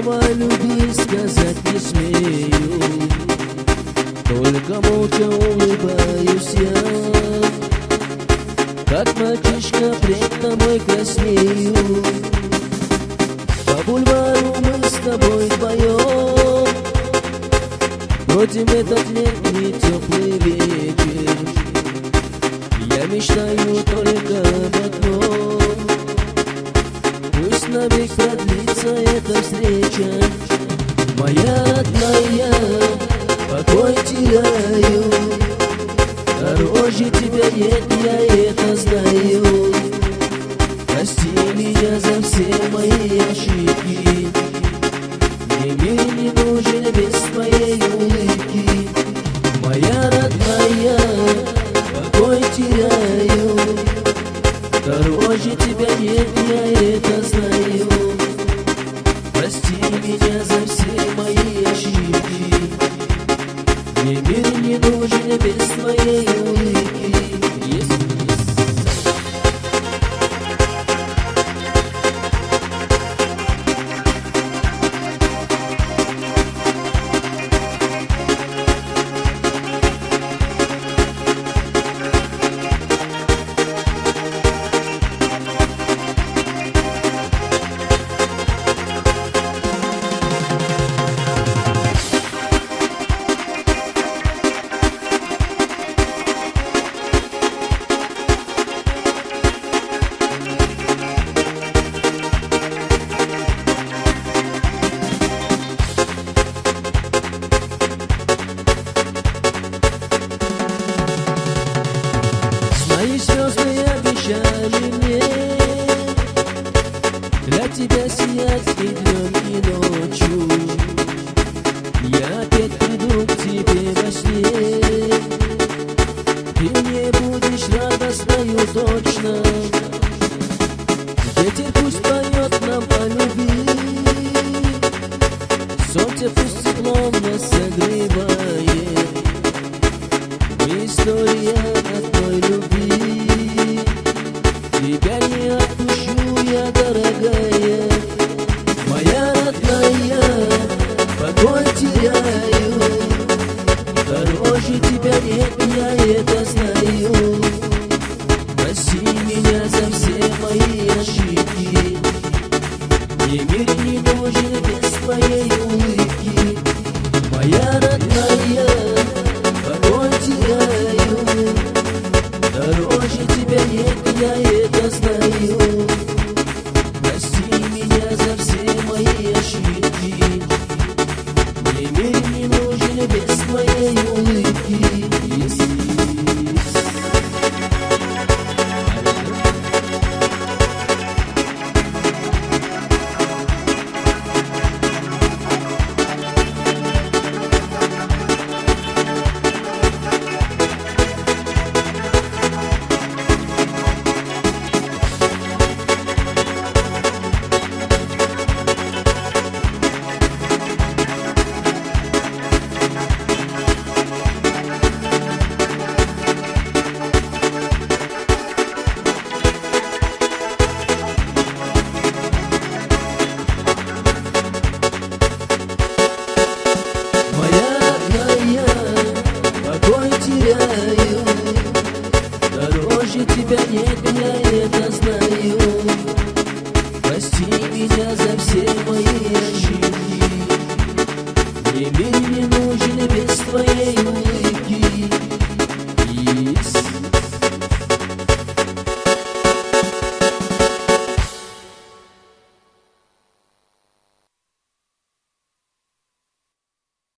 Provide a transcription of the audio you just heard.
Слово любви сказать не смею, только молча улыбаюсь я, как мальчишка пред тобой краснею. По бульвару мы с тобой вдвоем бродим этот летний теплый вечер. Я мечтаю только об одном: пусть навек продлится эта встреча. Моя родная, покой теряю, дороже тебя нет, я это знаю. Прости меня за все мои ошибки, мне мир не нужен без твоей улыбки. Моя родная, покой теряю, дороже тебя нет, я это знаю. Прости меня за все мои ошибки, мне мир не нужен без твоей улыбки. Мои звезды обещали мне для тебя сиять и днем, и ночью. Я опять приду к тебе во сне, ты мне будешь радостною точно. Ветер пусть поет нам по любви, солнце пусть теплом нас согревает. Мы история одной любви, тебя не отпущу я, дорогая. Моя родная, покой теряю, дороже тебя нет, я это знаю. Прости меня за все мои ошибки, мне мир не нужен без твоей улыбки. Моя родная, покой теряю, дороже тебя нет, я это знаю. Прости меня за все мои ошибки, мне мир не нужен без твоей улыбки. Теряю, дороже тебя нет, я это знаю. Прости меня за все мои ошибки, мне мир не нужен без твоей улыбки.